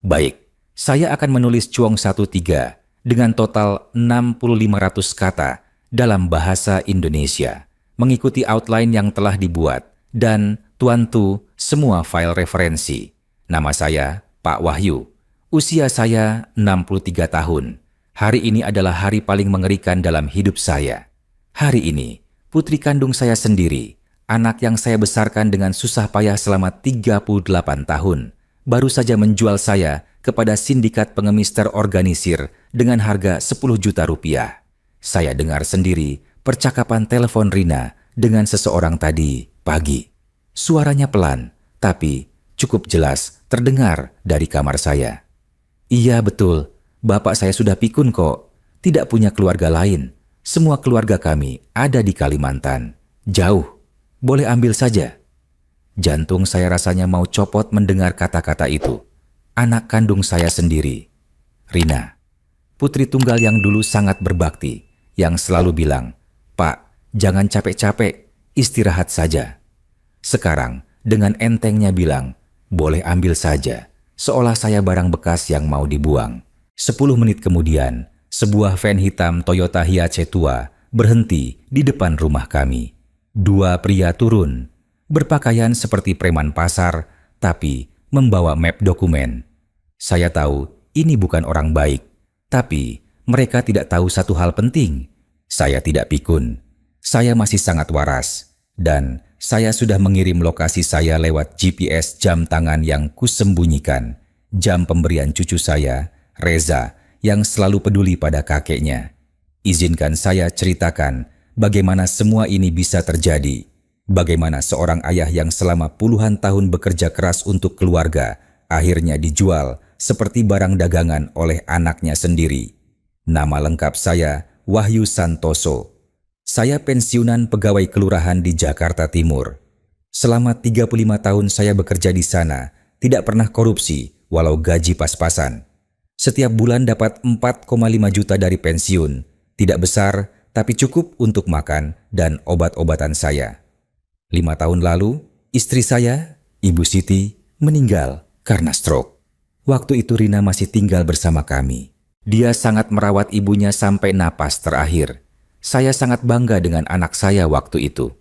Baik, saya akan menulis Chuang 13 dengan total 6.500 kata dalam bahasa Indonesia, mengikuti outline yang telah dibuat, dan Tuan Tu semua file referensi. Nama saya Pak Wahyu. Usia saya 63 tahun. Hari ini adalah hari paling mengerikan dalam hidup saya. Hari ini, putri kandung saya sendiri, anak yang saya besarkan dengan susah payah selama 38 tahun, baru saja menjual saya kepada sindikat pengemis terorganisir dengan harga 10 juta rupiah. Saya dengar sendiri percakapan telepon Rina dengan seseorang tadi pagi. Suaranya pelan, tapi cukup jelas terdengar dari kamar saya. Iya betul, bapak saya sudah pikun kok, tidak punya keluarga lain. Semua keluarga kami ada di Kalimantan. Jauh, boleh ambil saja. Jantung saya rasanya mau copot mendengar kata-kata itu. Anak kandung saya sendiri, Rina, putri tunggal yang dulu sangat berbakti, yang selalu bilang, "Pak, jangan capek-capek, istirahat saja." Sekarang, dengan entengnya bilang, "Boleh ambil saja," seolah saya barang bekas yang mau dibuang. 10 menit kemudian, sebuah van hitam Toyota Hiace tua berhenti di depan rumah kami. 2 pria turun, berpakaian seperti preman pasar, tapi membawa map dokumen. Saya tahu ini bukan orang baik, tapi mereka tidak tahu satu hal penting. Saya tidak pikun, saya masih sangat waras, dan saya sudah mengirim lokasi saya lewat GPS jam tangan yang kusembunyikan, jam pemberian cucu saya, Reza, yang selalu peduli pada kakeknya. Izinkan saya ceritakan bagaimana semua ini bisa terjadi. Bagaimana seorang ayah yang selama puluhan tahun bekerja keras untuk keluarga, akhirnya dijual seperti barang dagangan oleh anaknya sendiri. Nama lengkap saya Wahyu Santoso. Saya pensiunan pegawai kelurahan di Jakarta Timur. Selama 35 tahun saya bekerja di sana, tidak pernah korupsi walau gaji pas-pasan. Setiap bulan dapat 4,5 juta dari pensiun. Tidak besar, tapi cukup untuk makan dan obat-obatan saya. 5 tahun lalu, istri saya, Ibu Siti, meninggal karena stroke. Waktu itu Rina masih tinggal bersama kami. Dia sangat merawat ibunya sampai napas terakhir. Saya sangat bangga dengan anak saya waktu itu.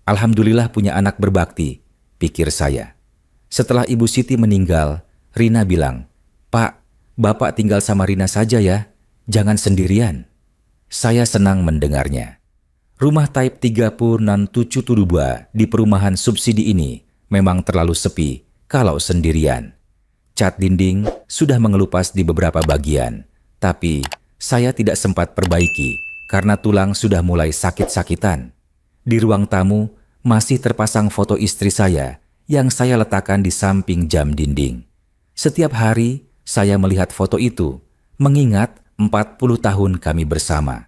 Alhamdulillah punya anak berbakti, pikir saya. Setelah Ibu Siti meninggal, Rina bilang, "Pak, Bapak tinggal sama Rina saja ya, jangan sendirian." Saya senang mendengarnya. Rumah Type 36772 di perumahan subsidi ini memang terlalu sepi kalau sendirian. Cat dinding sudah mengelupas di beberapa bagian, tapi saya tidak sempat perbaiki karena tulang sudah mulai sakit-sakitan. Di ruang tamu masih terpasang foto istri saya yang saya letakkan di samping jam dinding. Setiap hari saya melihat foto itu, mengingat 40 tahun kami bersama.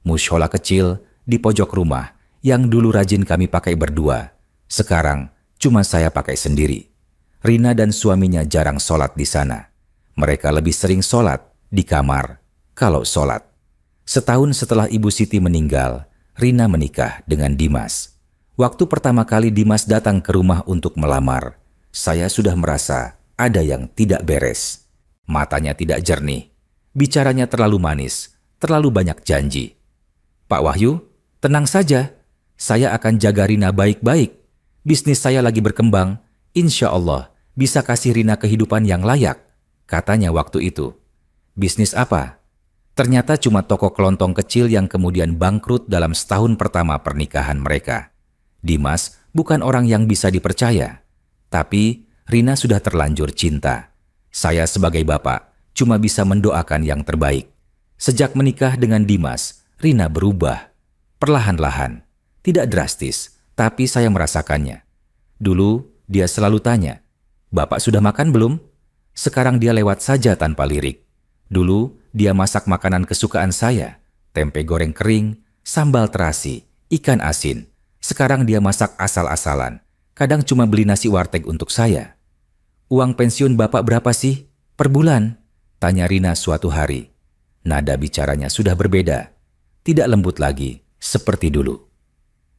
Mushola kecil di pojok rumah yang dulu rajin kami pakai berdua, sekarang cuma saya pakai sendiri. Rina dan suaminya jarang sholat di sana. Mereka lebih sering sholat di kamar, kalau sholat. Setahun setelah Ibu Siti meninggal, Rina menikah dengan Dimas. Waktu pertama kali Dimas datang ke rumah untuk melamar, saya sudah merasa ada yang tidak beres. Matanya tidak jernih, bicaranya terlalu manis, terlalu banyak janji. "Pak Wahyu, tenang saja, saya akan jaga Rina baik-baik. Bisnis saya lagi berkembang, insya Allah bisa kasih Rina kehidupan yang layak," katanya waktu itu. Bisnis apa? Ternyata cuma toko kelontong kecil yang kemudian bangkrut dalam setahun pertama pernikahan mereka. Dimas bukan orang yang bisa dipercaya, tapi Rina sudah terlanjur cinta. Saya sebagai bapak cuma bisa mendoakan yang terbaik. Sejak menikah dengan Dimas, Rina berubah. Perlahan-lahan, tidak drastis, tapi saya merasakannya. Dulu dia selalu tanya, "Bapak sudah makan belum?" Sekarang dia lewat saja tanpa lirik. Dulu dia masak makanan kesukaan saya, tempe goreng kering, sambal terasi, ikan asin. Sekarang dia masak asal-asalan, kadang cuma beli nasi warteg untuk saya. "Uang pensiun Bapak berapa sih per bulan?" tanya Rina suatu hari. Nada bicaranya sudah berbeda, tidak lembut lagi seperti dulu.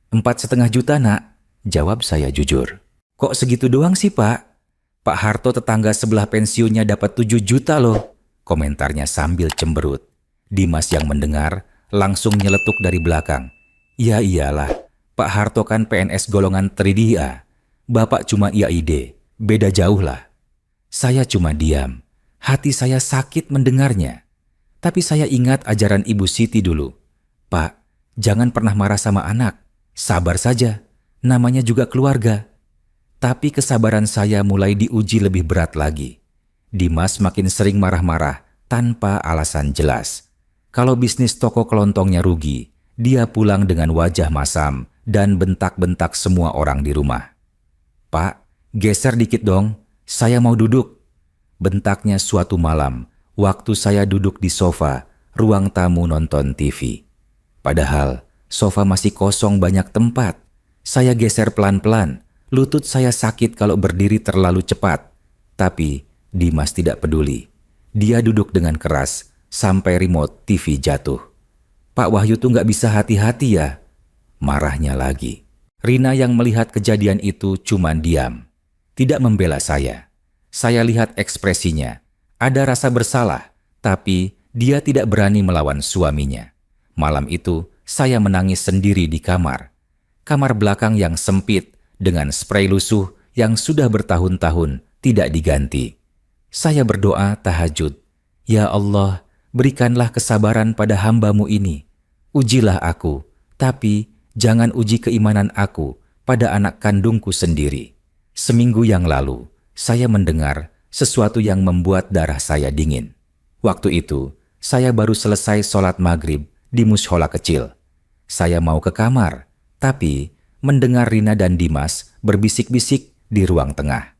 4,5 juta nak, jawab saya jujur. "Kok segitu doang sih Pak?" Pak Harto tetangga sebelah pensiunnya dapat 7 juta loh, komentarnya sambil cemberut. Dimas yang mendengar langsung nyeletuk dari belakang. Ya iyalah, Pak Harto kan PNS golongan 3A. Bapak cuma IAID, beda jauh lah. Saya cuma diam, hati saya sakit mendengarnya. Tapi saya ingat ajaran Ibu Siti dulu. Pak, jangan pernah marah sama anak, sabar saja, namanya juga keluarga. Tapi kesabaran saya mulai diuji lebih berat lagi. Dimas makin sering marah-marah tanpa alasan jelas. Kalau bisnis toko kelontongnya rugi, dia pulang dengan wajah masam dan bentak-bentak semua orang di rumah. Pak, geser dikit dong, saya mau duduk. Bentaknya suatu malam, waktu saya duduk di sofa, ruang tamu nonton TV. Padahal, sofa masih kosong banyak tempat. Saya geser pelan-pelan. Lutut saya sakit kalau berdiri terlalu cepat. Tapi Dimas tidak peduli. Dia duduk dengan keras sampai remote TV jatuh. Pak Wahyu tuh nggak bisa hati-hati ya. Marahnya lagi. Rina yang melihat kejadian itu cuma diam. Tidak membela saya. Saya lihat ekspresinya. Ada rasa bersalah, tapi dia tidak berani melawan suaminya. Malam itu saya menangis sendiri di kamar. Kamar belakang yang sempit, dengan spray lusuh yang sudah bertahun-tahun tidak diganti. Saya berdoa tahajud, Ya Allah, berikanlah kesabaran pada hamba-Mu ini. Ujilah aku, tapi jangan uji keimanan aku pada anak kandungku sendiri. Seminggu yang lalu, saya mendengar sesuatu yang membuat darah saya dingin. Waktu itu, saya baru selesai sholat maghrib di mushola kecil. Saya mau ke kamar, tapi mendengar Rina dan Dimas berbisik-bisik di ruang tengah.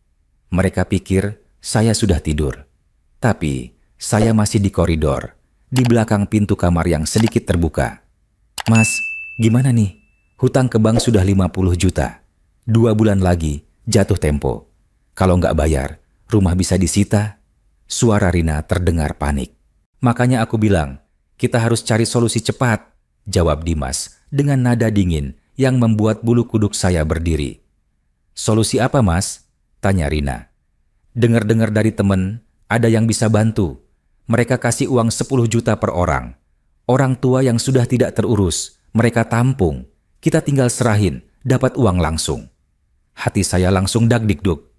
Mereka pikir saya sudah tidur. Tapi saya masih di koridor, di belakang pintu kamar yang sedikit terbuka. Mas, gimana nih? Hutang ke bank sudah 50 juta. 2 bulan lagi jatuh tempo. Kalau nggak bayar, rumah bisa disita. Suara Rina terdengar panik. Makanya aku bilang, kita harus cari solusi cepat, jawab Dimas dengan nada dingin yang membuat bulu kuduk saya berdiri. Solusi apa, Mas? Tanya Rina. Dengar-dengar dari temen, ada yang bisa bantu. Mereka kasih uang 10 juta per orang. Orang tua yang sudah tidak terurus, mereka tampung. Kita tinggal serahin, dapat uang langsung. Hati saya langsung dagdikduk.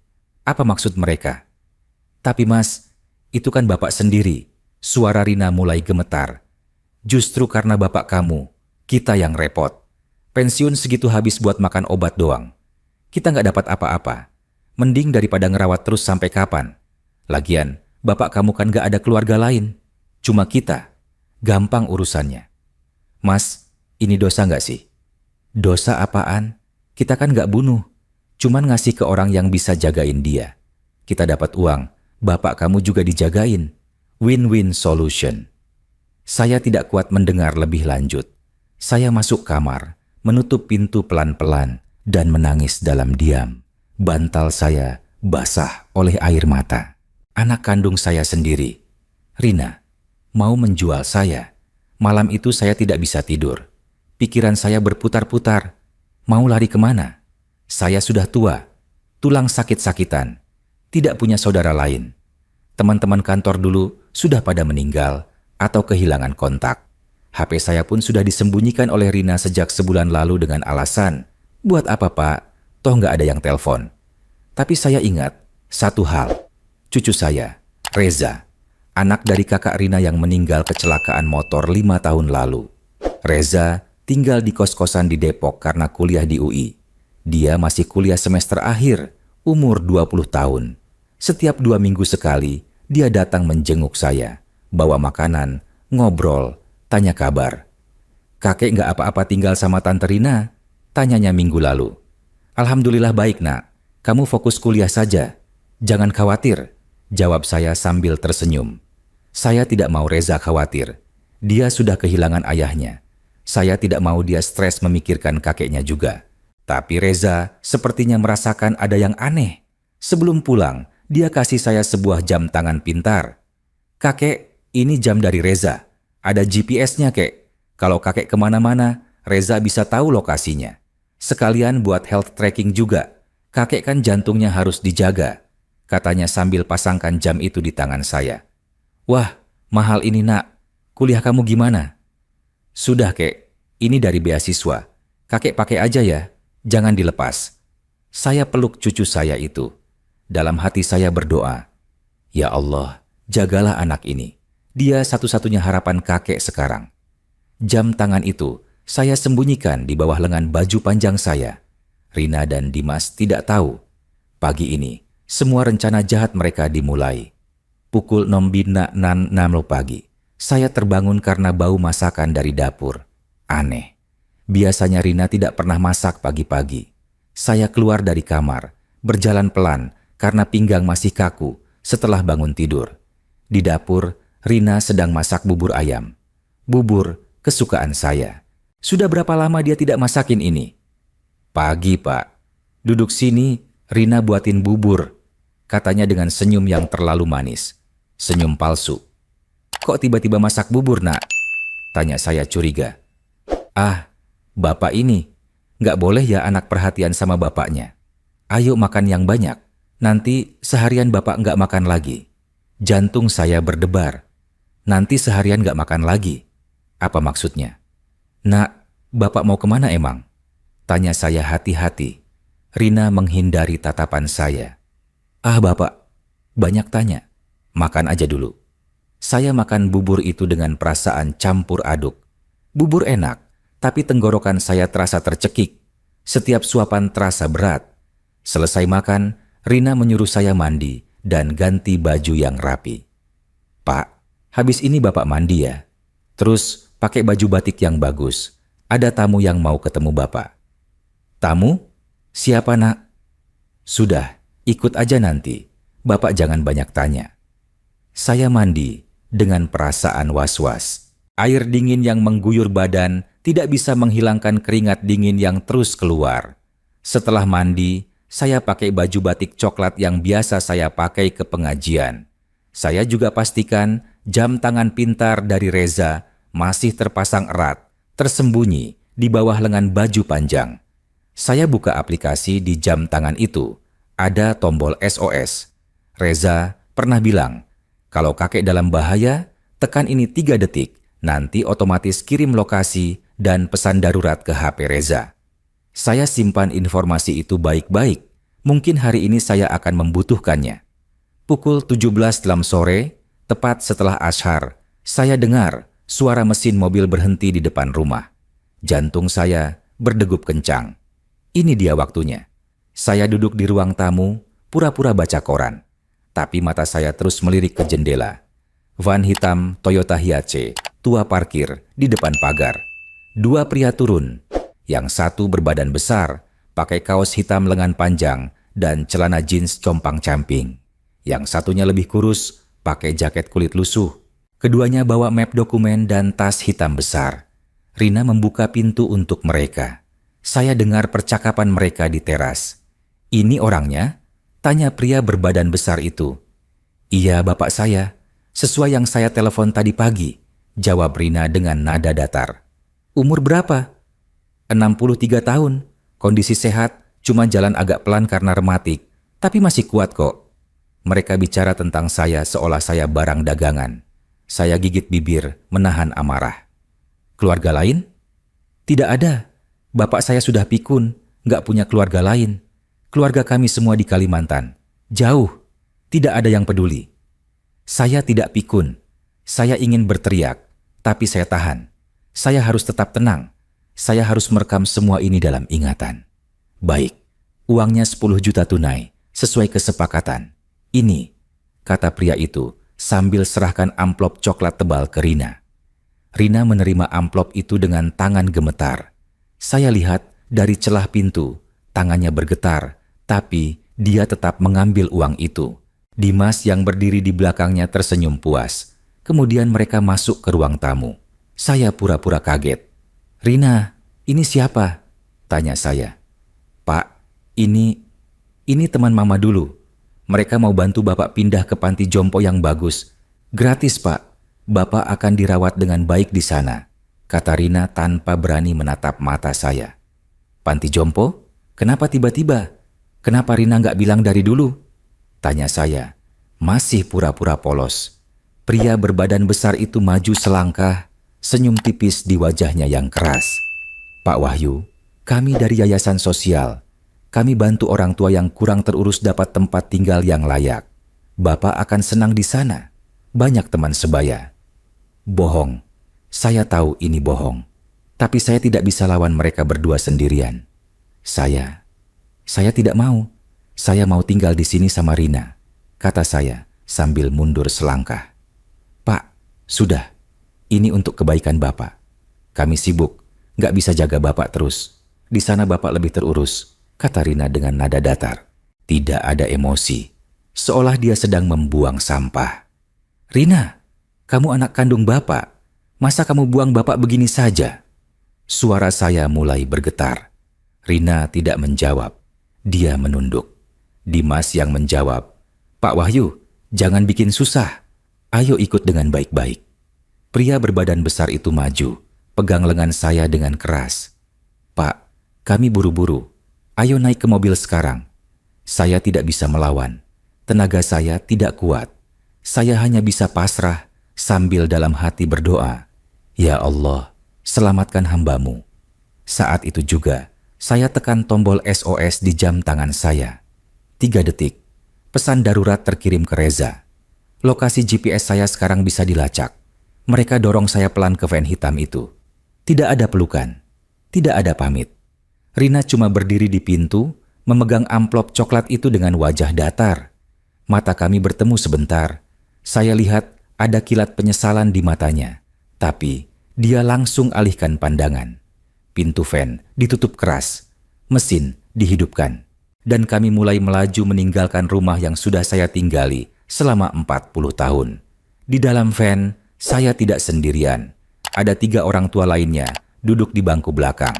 Apa maksud mereka? Tapi Mas, itu kan Bapak sendiri. Suara Rina mulai gemetar. Justru karena Bapak kamu, kita yang repot. Pensiun segitu habis buat makan obat doang. Kita nggak dapat apa-apa. Mending daripada ngerawat terus sampai kapan. Lagian, Bapak kamu kan nggak ada keluarga lain. Cuma kita. Gampang urusannya. Mas, ini dosa nggak sih? Dosa apaan? Kita kan nggak bunuh. Cuman ngasih ke orang yang bisa jagain dia. Kita dapat uang, Bapak kamu juga dijagain. Win-win solution. Saya tidak kuat mendengar lebih lanjut. Saya masuk kamar, menutup pintu pelan-pelan, dan menangis dalam diam. Bantal saya basah oleh air mata. Anak kandung saya sendiri, Rina, mau menjual saya. Malam itu saya tidak bisa tidur. Pikiran saya berputar-putar. Mau lari kemana? Saya sudah tua, tulang sakit-sakitan, tidak punya saudara lain. Teman-teman kantor dulu sudah pada meninggal atau kehilangan kontak. HP saya pun sudah disembunyikan oleh Rina sejak sebulan lalu dengan alasan, buat apa Pak? Toh nggak ada yang telepon. Tapi saya ingat satu hal, cucu saya, Reza, anak dari kakak Rina yang meninggal kecelakaan motor 5 tahun lalu. Reza tinggal di kos-kosan di Depok karena kuliah di UI. Dia masih kuliah semester akhir, umur 20 tahun. Setiap 2 minggu sekali, dia datang menjenguk saya, bawa makanan, ngobrol, tanya kabar. Kakek nggak apa-apa tinggal sama Tante Rina? Tanyanya minggu lalu. Alhamdulillah baik nak, kamu fokus kuliah saja. Jangan khawatir, jawab saya sambil tersenyum. Saya tidak mau Reza khawatir. Dia sudah kehilangan ayahnya. Saya tidak mau dia stres memikirkan kakeknya juga. Tapi Reza sepertinya merasakan ada yang aneh. Sebelum pulang, dia kasih saya sebuah jam tangan pintar. Kakek, ini jam dari Reza. Ada GPS-nya, kek. Kalau kakek kemana-mana, Reza bisa tahu lokasinya. Sekalian buat health tracking juga. Kakek kan jantungnya harus dijaga. katanya sambil pasangkan jam itu di tangan saya. Wah, mahal ini nak. Kuliah kamu gimana? Sudah kek, ini dari beasiswa. Kakek pakai aja ya, jangan dilepas. Saya peluk cucu saya itu. Dalam hati saya berdoa, ya Allah, jagalah anak ini. Dia satu-satunya harapan kakek sekarang. Jam tangan itu saya sembunyikan di bawah lengan baju panjang saya. Rina dan Dimas tidak tahu. Pagi ini, semua rencana jahat mereka dimulai. Pukul 6.06 pagi, saya terbangun karena bau masakan dari dapur. Aneh. Biasanya Rina tidak pernah masak pagi-pagi. Saya keluar dari kamar, berjalan pelan karena pinggang masih kaku setelah bangun tidur. Di dapur, Rina sedang masak bubur ayam. Bubur kesukaan saya. Sudah berapa lama dia tidak masakin ini? Pagi, Pak. Duduk sini, Rina buatin bubur. Katanya dengan senyum yang terlalu manis. Senyum palsu. Kok tiba-tiba masak bubur, nak? Tanya saya curiga. Ah, bapak ini. Nggak boleh ya anak perhatian sama bapaknya. Ayo makan yang banyak. Nanti seharian bapak nggak makan lagi. Jantung saya berdebar. Nanti seharian nggak makan lagi. Apa maksudnya? Nak, bapak mau kemana emang? Tanya saya hati-hati. Rina menghindari tatapan saya. Ah bapak, banyak tanya. Makan aja dulu. Saya makan bubur itu dengan perasaan campur aduk. Bubur enak, tapi tenggorokan saya terasa tercekik. Setiap suapan terasa berat. Selesai makan, Rina menyuruh saya mandi dan ganti baju yang rapi. Pak, habis ini bapak mandi ya. Terus pakai baju batik yang bagus. Ada tamu yang mau ketemu bapak. Tamu? Siapa nak? Sudah, ikut aja nanti. Bapak jangan banyak tanya. Saya mandi dengan perasaan was-was. Air dingin yang mengguyur badan tidak bisa menghilangkan keringat dingin yang terus keluar. Setelah mandi, saya pakai baju batik coklat yang biasa saya pakai ke pengajian. Saya juga pastikan jam tangan pintar dari Reza masih terpasang erat, tersembunyi di bawah lengan baju panjang. Saya buka aplikasi di jam tangan itu. Ada tombol SOS. Reza pernah bilang, kalau kakek dalam bahaya, tekan ini 3 detik, nanti otomatis kirim lokasi dan pesan darurat ke HP Reza. Saya simpan informasi itu baik-baik. Mungkin hari ini saya akan membutuhkannya. Pukul 17 sore, tepat setelah Ashar, saya dengar suara mesin mobil berhenti di depan rumah. Jantung saya berdegup kencang. Ini dia waktunya. Saya duduk di ruang tamu, pura-pura baca koran. Tapi mata saya terus melirik ke jendela. Van hitam Toyota Hiace, tua parkir di depan pagar. 2 pria turun. Yang satu berbadan besar, pakai kaos hitam lengan panjang dan celana jeans compang-camping. Yang satunya lebih kurus, pakai jaket kulit lusuh. Keduanya bawa map dokumen dan tas hitam besar. Rina membuka pintu untuk mereka. Saya dengar percakapan mereka di teras. Ini orangnya? Tanya pria berbadan besar itu. Iya, bapak saya. Sesuai yang saya telepon tadi pagi, jawab Rina dengan nada datar. Umur berapa? 63 tahun. Kondisi sehat, cuma jalan agak pelan karena rematik, tapi masih kuat kok. Mereka bicara tentang saya seolah saya barang dagangan. Saya gigit bibir, menahan amarah. Keluarga lain? Tidak ada. Bapak saya sudah pikun, nggak punya keluarga lain. Keluarga kami semua di Kalimantan. Jauh. Tidak ada yang peduli. Saya tidak pikun. Saya ingin berteriak, tapi saya tahan. Saya harus tetap tenang. Saya harus merekam semua ini dalam ingatan. Baik, uangnya 10 juta tunai, sesuai kesepakatan. Ini, kata pria itu sambil serahkan amplop coklat tebal ke Rina. Rina menerima amplop itu dengan tangan gemetar. Saya lihat dari celah pintu, tangannya bergetar, tapi dia tetap mengambil uang itu. Dimas yang berdiri di belakangnya tersenyum puas. Kemudian mereka masuk ke ruang tamu. Saya pura-pura kaget. Rina, ini siapa? Tanya saya. Pak, ini teman mama dulu. Mereka mau bantu bapak pindah ke panti jompo yang bagus. Gratis, Pak. Bapak akan dirawat dengan baik di sana, kata Rina tanpa berani menatap mata saya. Panti jompo? Kenapa tiba-tiba? Kenapa Rina nggak bilang dari dulu? Tanya saya. Masih pura-pura polos. Pria berbadan besar itu maju selangkah, senyum tipis di wajahnya yang keras. Pak Wahyu, kami dari yayasan sosial. Kami bantu orang tua yang kurang terurus dapat tempat tinggal yang layak. Bapak akan senang di sana. Banyak teman sebaya. Bohong. Saya tahu ini bohong. Tapi saya tidak bisa lawan mereka berdua sendirian. Saya tidak mau. Saya mau tinggal di sini sama Rina, kata saya sambil mundur selangkah. Pak, sudah. Ini untuk kebaikan Bapak. Kami sibuk, nggak bisa jaga Bapak terus. Di sana Bapak lebih terurus, kata Rina dengan nada datar. Tidak ada emosi, seolah dia sedang membuang sampah. Rina, kamu anak kandung Bapak. Masa kamu buang Bapak begini saja? Suara saya mulai bergetar. Rina tidak menjawab. Dia menunduk. Dimas yang menjawab, Pak Wahyu, jangan bikin susah. Ayo ikut dengan baik-baik. Pria berbadan besar itu maju, pegang lengan saya dengan keras. Pak, kami buru-buru. Ayo naik ke mobil sekarang. Saya tidak bisa melawan. Tenaga saya tidak kuat. Saya hanya bisa pasrah sambil dalam hati berdoa. Ya Allah, selamatkan hamba-Mu. Saat itu juga, saya tekan tombol SOS di jam tangan saya. 3 detik, pesan darurat terkirim ke Reza. Lokasi GPS saya sekarang bisa dilacak. Mereka dorong saya pelan ke van hitam itu. Tidak ada pelukan, tidak ada pamit. Rina cuma berdiri di pintu, memegang amplop coklat itu dengan wajah datar. Mata kami bertemu sebentar. Saya lihat ada kilat penyesalan di matanya. Tapi dia langsung alihkan pandangan. Pintu van ditutup keras, mesin dihidupkan. Dan kami mulai melaju meninggalkan rumah yang sudah saya tinggali selama 40 tahun. Di dalam van, saya tidak sendirian. Ada 3 orang tua lainnya duduk di bangku belakang.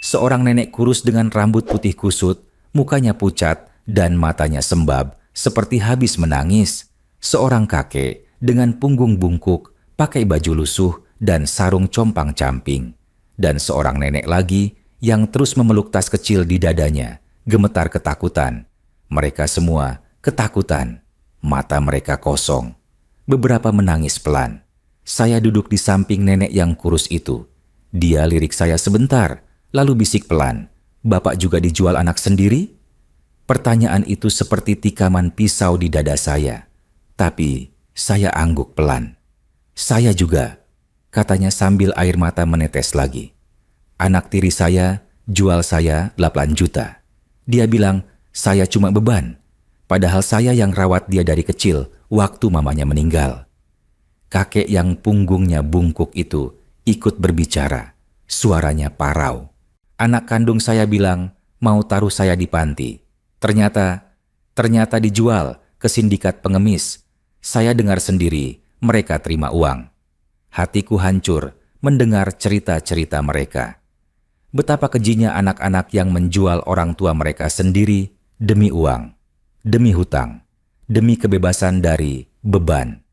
Seorang nenek kurus dengan rambut putih kusut, mukanya pucat dan matanya sembab seperti habis menangis. Seorang kakek dengan punggung bungkuk, pakai baju lusuh dan sarung compang-camping. Dan seorang nenek lagi yang terus memeluk tas kecil di dadanya, gemetar ketakutan. Mereka semua ketakutan. Mata mereka kosong. Beberapa menangis pelan. Saya duduk di samping nenek yang kurus itu. Dia lirik saya sebentar, lalu bisik pelan. Bapak juga dijual anak sendiri? Pertanyaan itu seperti tikaman pisau di dada saya. Tapi saya angguk pelan. Saya juga, katanya sambil air mata menetes lagi. Anak tiri saya jual saya 8 juta. Dia bilang, saya cuma beban. Padahal saya yang rawat dia dari kecil waktu mamanya meninggal. Kakek yang punggungnya bungkuk itu ikut berbicara. Suaranya parau. Anak kandung saya bilang mau taruh saya di panti. Ternyata dijual ke sindikat pengemis. Saya dengar sendiri mereka terima uang. Hatiku hancur mendengar cerita-cerita mereka. Betapa kejinya anak-anak yang menjual orang tua mereka sendiri demi uang, demi hutang, demi kebebasan dari beban.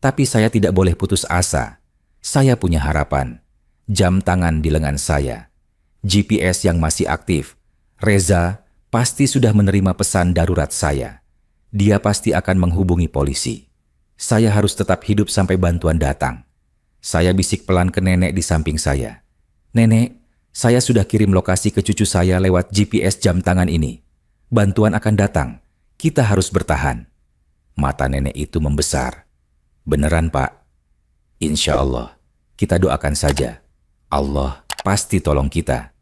Tapi saya tidak boleh putus asa. Saya punya harapan. Jam tangan di lengan saya. GPS yang masih aktif. Reza pasti sudah menerima pesan darurat saya. Dia pasti akan menghubungi polisi. Saya harus tetap hidup sampai bantuan datang. Saya bisik pelan ke nenek di samping saya. Nenek, saya sudah kirim lokasi ke cucu saya lewat GPS jam tangan ini. Bantuan akan datang. Kita harus bertahan. Mata nenek itu membesar. Beneran, Pak? Insya Allah. Kita doakan saja. Allah pasti tolong kita.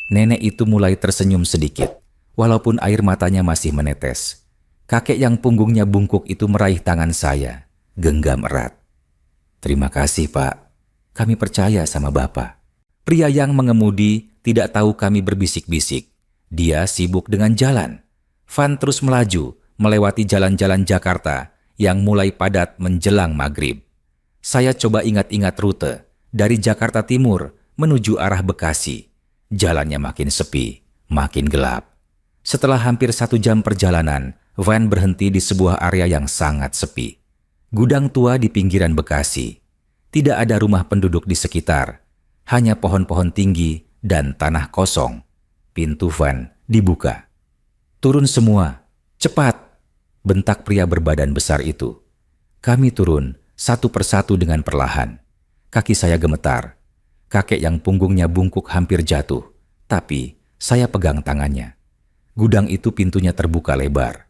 Nenek itu mulai tersenyum sedikit, walaupun air matanya masih menetes. Kakek yang punggungnya bungkuk itu meraih tangan saya, genggam erat. Terima kasih, Pak. Kami percaya sama Bapak. Pria yang mengemudi tidak tahu kami berbisik-bisik. Dia sibuk dengan jalan. Van terus melaju, melewati jalan-jalan Jakarta yang mulai padat menjelang maghrib. Saya coba ingat-ingat rute dari Jakarta Timur menuju arah Bekasi. Jalannya makin sepi, makin gelap. Setelah hampir 1 jam perjalanan, van berhenti di sebuah area yang sangat sepi. Gudang tua di pinggiran Bekasi. Tidak ada rumah penduduk di sekitar. Hanya pohon-pohon tinggi dan tanah kosong. Pintu van dibuka. Turun semua, cepat, bentak pria berbadan besar itu. Kami turun satu persatu dengan perlahan. Kaki saya gemetar. Kakek yang punggungnya bungkuk hampir jatuh, tapi saya pegang tangannya. Gudang itu pintunya terbuka lebar.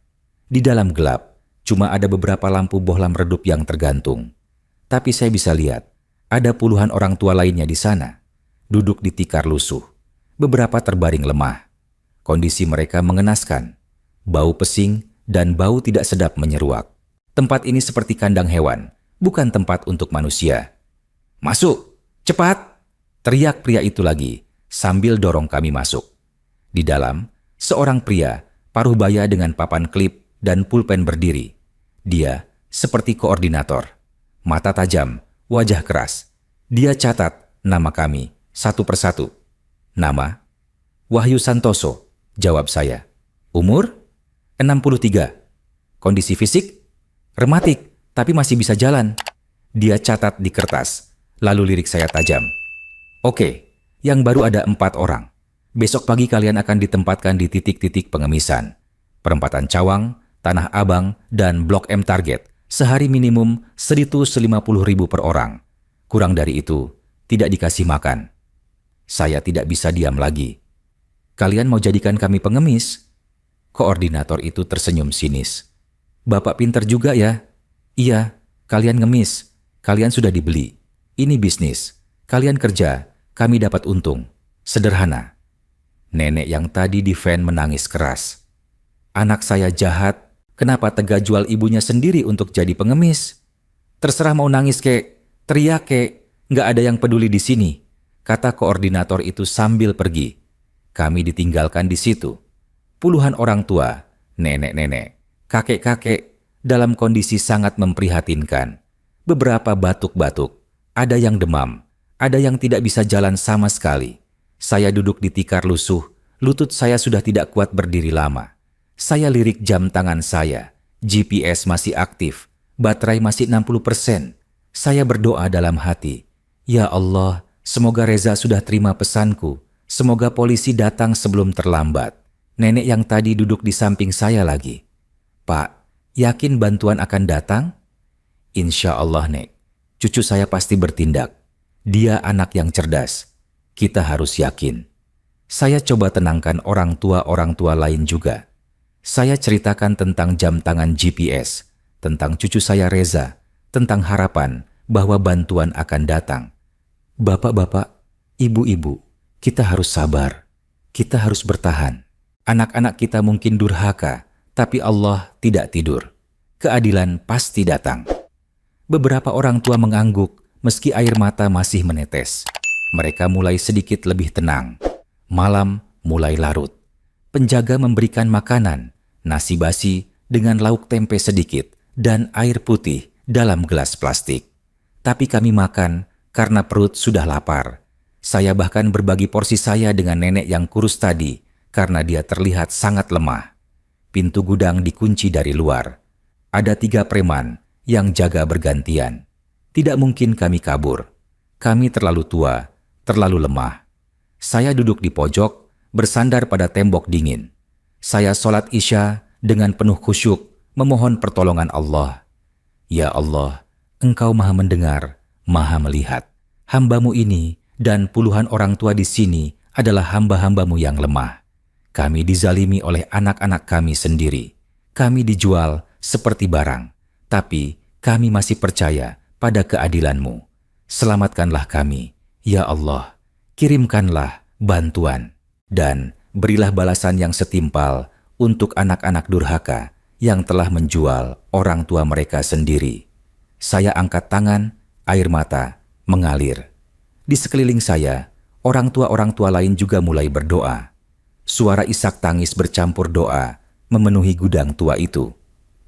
Di dalam gelap, cuma ada beberapa lampu bohlam redup yang tergantung. Tapi saya bisa lihat, ada puluhan orang tua lainnya di sana, duduk di tikar lusuh. Beberapa terbaring lemah. Kondisi mereka mengenaskan. Bau pesing dan bau tidak sedap menyeruak. Tempat ini seperti kandang hewan, bukan tempat untuk manusia. "Masuk! Cepat!" teriak pria itu lagi, sambil dorong kami masuk. Di dalam, seorang pria, paruh baya dengan papan klip dan pulpen berdiri. Dia seperti koordinator. Mata tajam, wajah keras. Dia catat nama kami, satu persatu. "Nama? Wahyu Santoso," jawab saya. "Umur? 63. Kondisi fisik? Rematik, tapi masih bisa jalan." Dia catat di kertas, lalu lirik saya tajam. "Oke, yang baru ada 4 orang. Besok pagi kalian akan ditempatkan di titik-titik pengemisan. Perempatan Cawang, Tanah Abang, dan Blok M Target. Sehari minimum 150.000 per orang. Kurang dari itu, tidak dikasih makan." Saya tidak bisa diam lagi. "Kalian mau jadikan kami pengemis?" Koordinator itu tersenyum sinis. "Bapak pinter juga ya?" "Iya, kalian ngemis. Kalian sudah dibeli. Ini bisnis. Kalian kerja, kami dapat untung. Sederhana." Nenek yang tadi di van menangis keras. "Anak saya jahat, kenapa tega jual ibunya sendiri untuk jadi pengemis?" "Terserah mau nangis kek, teriak kek, nggak ada yang peduli di sini," kata koordinator itu sambil pergi. Kami ditinggalkan di situ. Puluhan orang tua, nenek-nenek, kakek-kakek, dalam kondisi sangat memprihatinkan. Beberapa batuk-batuk, ada yang demam, ada yang tidak bisa jalan sama sekali. Saya duduk di tikar lusuh, lutut saya sudah tidak kuat berdiri lama. Saya lirik jam tangan saya, GPS masih aktif, baterai masih 60%. Saya berdoa dalam hati, "Ya Allah, semoga Reza sudah terima pesanku. Semoga polisi datang sebelum terlambat." Nenek yang tadi duduk di samping saya lagi. "Pak, yakin bantuan akan datang?" "Insya Allah, Nek. Cucu saya pasti bertindak. Dia anak yang cerdas. Kita harus yakin." Saya coba tenangkan orang tua lain juga. Saya ceritakan tentang jam tangan GPS, tentang cucu saya Reza, tentang harapan bahwa bantuan akan datang. "Bapak-bapak, ibu-ibu, kita harus sabar. Kita harus bertahan. Anak-anak kita mungkin durhaka, tapi Allah tidak tidur. Keadilan pasti datang." Beberapa orang tua mengangguk meski air mata masih menetes. Mereka mulai sedikit lebih tenang. Malam mulai larut. Penjaga memberikan makanan, nasi basi dengan lauk tempe sedikit dan air putih dalam gelas plastik. Tapi kami makan karena perut sudah lapar. Saya bahkan berbagi porsi saya dengan nenek yang kurus tadi karena dia terlihat sangat lemah. Pintu gudang dikunci dari luar. Ada 3 preman yang jaga bergantian. Tidak mungkin kami kabur. Kami terlalu tua, terlalu lemah. Saya duduk di pojok, bersandar pada tembok dingin. Saya sholat Isya dengan penuh khusyuk, memohon pertolongan Allah. "Ya Allah, Engkau Maha Mendengar, Maha Melihat. Hamba-Mu ini dan puluhan orang tua di sini adalah hamba-hamba-Mu yang lemah. Kami dizalimi oleh anak-anak kami sendiri. Kami dijual seperti barang, tapi kami masih percaya pada keadilan-Mu. Selamatkanlah kami, ya Allah. Kirimkanlah bantuan dan berilah balasan yang setimpal untuk anak-anak durhaka yang telah menjual orang tua mereka sendiri." Saya angkat tangan, air mata mengalir. Di sekeliling saya, orang tua lain juga mulai berdoa. Suara isak tangis bercampur doa memenuhi gudang tua itu.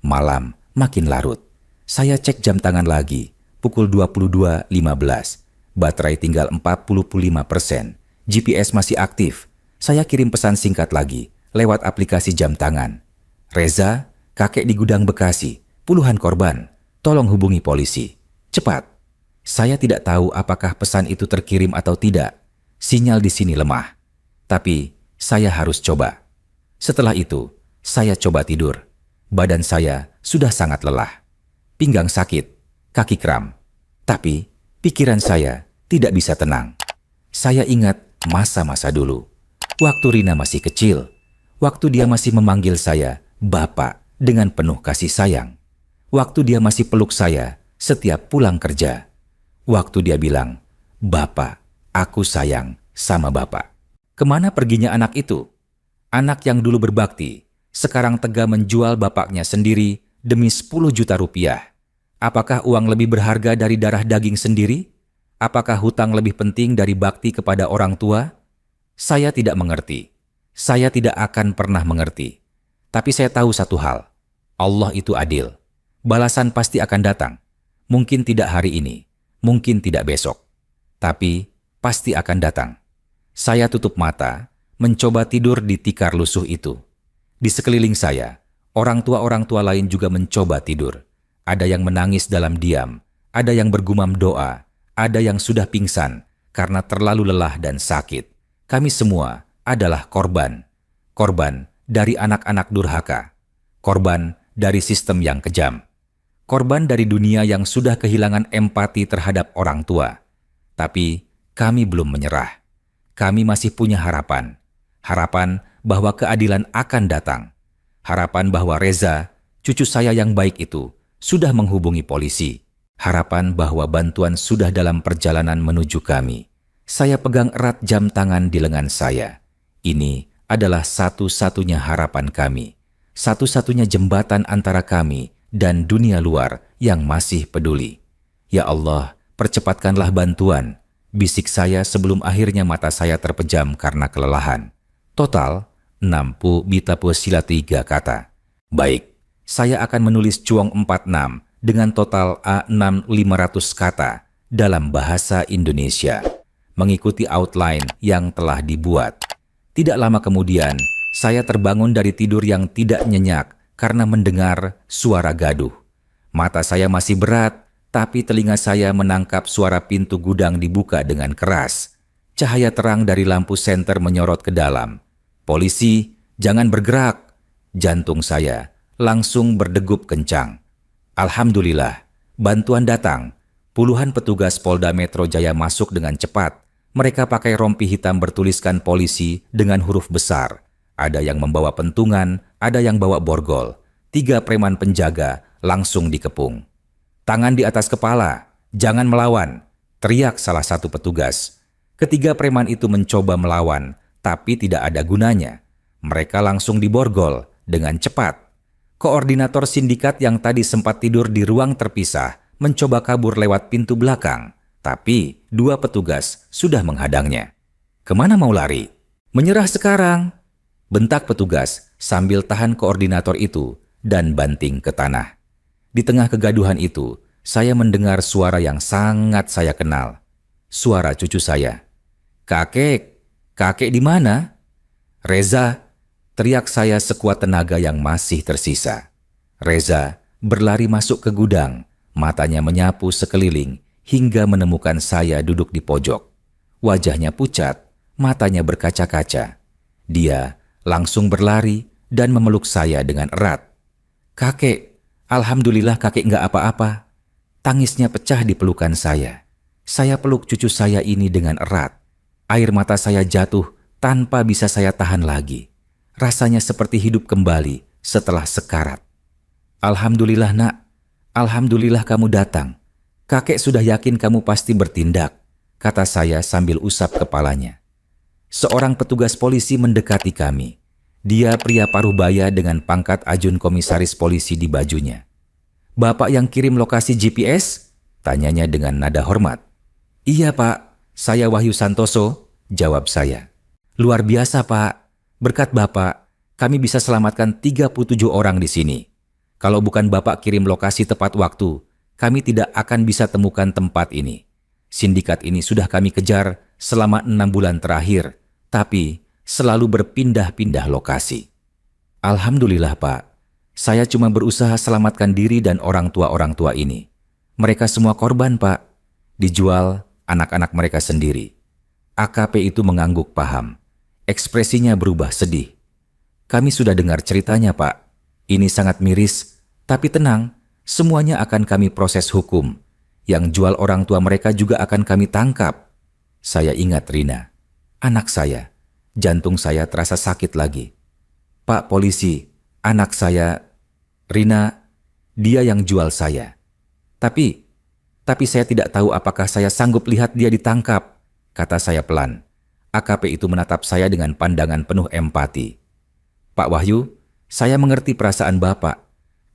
Malam makin larut. Saya cek jam tangan lagi, pukul 22.15. Baterai tinggal 45%. GPS masih aktif. Saya kirim pesan singkat lagi lewat aplikasi jam tangan. "Reza, kakek di gudang Bekasi, puluhan korban. Tolong hubungi polisi. Cepat." Saya tidak tahu apakah pesan itu terkirim atau tidak. Sinyal di sini lemah. Tapi saya harus coba. Setelah itu, saya coba tidur. Badan saya sudah sangat lelah. Pinggang sakit, kaki kram. Tapi pikiran saya tidak bisa tenang. Saya ingat masa-masa dulu. Waktu Rina masih kecil. Waktu dia masih memanggil saya Bapak dengan penuh kasih sayang. Waktu dia masih peluk saya setiap pulang kerja. Waktu dia bilang, "Bapak, aku sayang sama Bapak." Kemana perginya anak itu? Anak yang dulu berbakti, sekarang tega menjual bapaknya sendiri demi 10 juta rupiah. Apakah uang lebih berharga dari darah daging sendiri? Apakah hutang lebih penting dari bakti kepada orang tua? Saya tidak mengerti. Saya tidak akan pernah mengerti. Tapi saya tahu satu hal. Allah itu adil. Balasan pasti akan datang. Mungkin tidak hari ini, mungkin tidak besok. Tapi pasti akan datang. Saya tutup mata, mencoba tidur di tikar lusuh itu. Di sekeliling saya, orang tua lain juga mencoba tidur. Ada yang menangis dalam diam, ada yang bergumam doa, ada yang sudah pingsan karena terlalu lelah dan sakit. Kami semua adalah korban. Korban dari anak-anak durhaka. Korban dari sistem yang kejam. Korban dari dunia yang sudah kehilangan empati terhadap orang tua. Tapi kami belum menyerah. Kami masih punya harapan. Harapan bahwa keadilan akan datang. Harapan bahwa Reza, cucu saya yang baik itu, sudah menghubungi polisi. Harapan bahwa bantuan sudah dalam perjalanan menuju kami. Saya pegang erat jam tangan di lengan saya. Ini adalah satu-satunya harapan kami. Satu-satunya jembatan antara kami dan dunia luar yang masih peduli. Ya Allah, percepatkanlah bantuan. Bisik saya sebelum akhirnya mata saya terpejam karena kelelahan. Total, 60 bitapu sila 3 kata. Baik, saya akan menulis cuong 46 dengan total A6500 kata dalam bahasa Indonesia, mengikuti outline yang telah dibuat. Tidak lama kemudian, saya terbangun dari tidur yang tidak nyenyak karena mendengar suara gaduh. Mata saya masih berat, tapi telinga saya menangkap suara pintu gudang dibuka dengan keras. Cahaya terang dari lampu senter menyorot ke dalam. "Polisi, jangan bergerak!" Jantung saya langsung berdegup kencang. Alhamdulillah, bantuan datang. Puluhan petugas Polda Metro Jaya masuk dengan cepat. Mereka pakai rompi hitam bertuliskan polisi dengan huruf besar. Ada yang membawa pentungan, ada yang bawa borgol. 3 preman penjaga langsung dikepung. "Tangan di atas kepala, jangan melawan," teriak salah satu petugas. Ketiga preman itu mencoba melawan, tapi tidak ada gunanya. Mereka langsung diborgol dengan cepat. Koordinator sindikat yang tadi sempat tidur di ruang terpisah mencoba kabur lewat pintu belakang, tapi 2 petugas sudah menghadangnya. "Kemana mau lari? Menyerah sekarang!" bentak petugas sambil tahan koordinator itu dan banting ke tanah. Di tengah kegaduhan itu, saya mendengar suara yang sangat saya kenal. Suara cucu saya. "Kakek, kakek di mana?" "Reza," teriak saya sekuat tenaga yang masih tersisa. Reza berlari masuk ke gudang, matanya menyapu sekeliling hingga menemukan saya duduk di pojok. Wajahnya pucat, matanya berkaca-kaca. Dia langsung berlari dan memeluk saya dengan erat. "Kakek, alhamdulillah kakek nggak apa-apa." Tangisnya pecah di pelukan saya. Saya peluk cucu saya ini dengan erat. Air mata saya jatuh tanpa bisa saya tahan lagi. Rasanya seperti hidup kembali setelah sekarat. "Alhamdulillah nak, alhamdulillah kamu datang. Kakek sudah yakin kamu pasti bertindak," kata saya sambil usap kepalanya. Seorang petugas polisi mendekati kami. Dia pria paruh baya dengan pangkat ajun komisaris polisi di bajunya. "Bapak yang kirim lokasi GPS?" tanyanya dengan nada hormat. "Iya Pak, saya Wahyu Santoso," jawab saya. "Luar biasa Pak, berkat Bapak, kami bisa selamatkan 37 orang di sini. Kalau bukan Bapak kirim lokasi tepat waktu, kami tidak akan bisa temukan tempat ini. Sindikat ini sudah kami kejar selama 6 bulan terakhir, tapi selalu berpindah-pindah lokasi." "Alhamdulillah Pak, saya cuma berusaha selamatkan diri dan orang tua ini. Mereka semua korban Pak, dijual anak-anak mereka sendiri." AKP itu mengangguk paham. Ekspresinya berubah sedih. "Kami sudah dengar ceritanya Pak. Ini sangat miris, tapi tenang, semuanya akan kami proses hukum. Yang jual orang tua mereka juga akan kami tangkap. Saya ingat Rina, anak saya. Jantung saya terasa sakit lagi. Pak polisi, anak saya, Rina, dia yang jual saya. Tapi saya tidak tahu apakah saya sanggup lihat dia ditangkap, kata saya pelan. AKP itu menatap saya dengan pandangan penuh empati. Pak Wahyu, saya mengerti perasaan Bapak,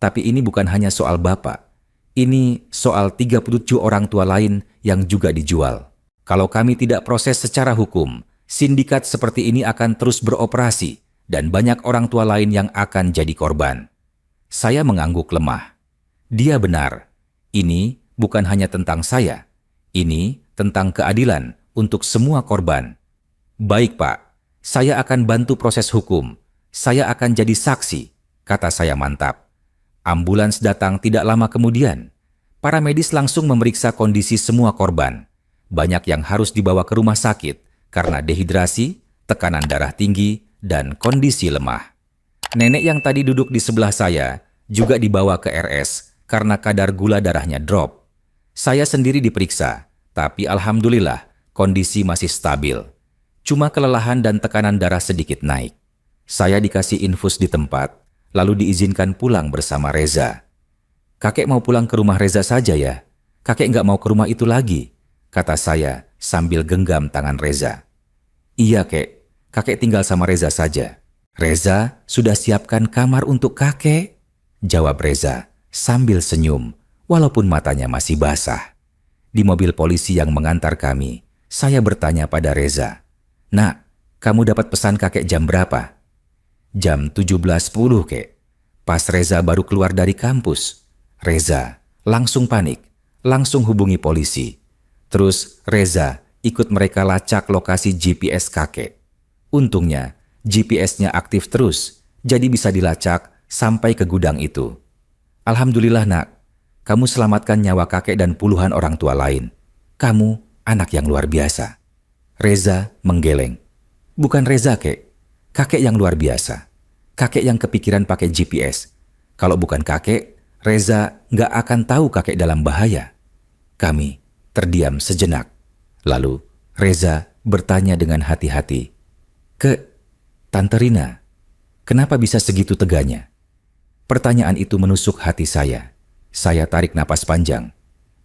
tapi ini bukan hanya soal Bapak. Ini soal 37 orang tua lain yang juga dijual. Kalau kami tidak proses secara hukum, sindikat seperti ini akan terus beroperasi dan banyak orang tua lain yang akan jadi korban. Saya mengangguk lemah. Dia benar. Ini bukan hanya tentang saya. Ini tentang keadilan untuk semua korban. Baik Pak, saya akan bantu proses hukum. Saya akan jadi saksi, kata saya mantap. Ambulans datang tidak lama kemudian. Para medis langsung memeriksa kondisi semua korban. Banyak yang harus dibawa ke rumah sakit karena dehidrasi, tekanan darah tinggi, dan kondisi lemah. Nenek yang tadi duduk di sebelah saya juga dibawa ke RS karena kadar gula darahnya drop. Saya sendiri diperiksa, tapi alhamdulillah kondisi masih stabil. Cuma kelelahan dan tekanan darah sedikit naik. Saya dikasih infus di tempat, lalu diizinkan pulang bersama Reza. Kakek mau pulang ke rumah Reza saja ya? Kakek nggak mau ke rumah itu lagi, kata saya sambil genggam tangan Reza. Iya kek, kakek tinggal sama Reza saja. Reza sudah siapkan kamar untuk kakek, jawab Reza sambil senyum walaupun matanya masih basah. Di mobil polisi yang mengantar kami, saya bertanya pada Reza, "Nak, kamu dapat pesan kakek jam berapa?" Jam 17.10 kek. Pas Reza baru keluar dari kampus. Reza langsung panik, langsung hubungi polisi. Terus Reza ikut mereka lacak lokasi GPS kakek. Untungnya GPS-nya aktif terus, jadi bisa dilacak sampai ke gudang itu. Alhamdulillah nak, kamu selamatkan nyawa kakek dan puluhan orang tua lain. Kamu anak yang luar biasa. Reza menggeleng. Bukan Reza kek, kakek yang luar biasa. Kakek yang kepikiran pakai GPS. Kalau bukan kakek, Reza nggak akan tahu kakek dalam bahaya. Kami terdiam sejenak. Lalu Reza bertanya dengan hati-hati, Tante Rina, kenapa bisa segitu teganya? Pertanyaan itu menusuk hati saya. Saya tarik napas panjang.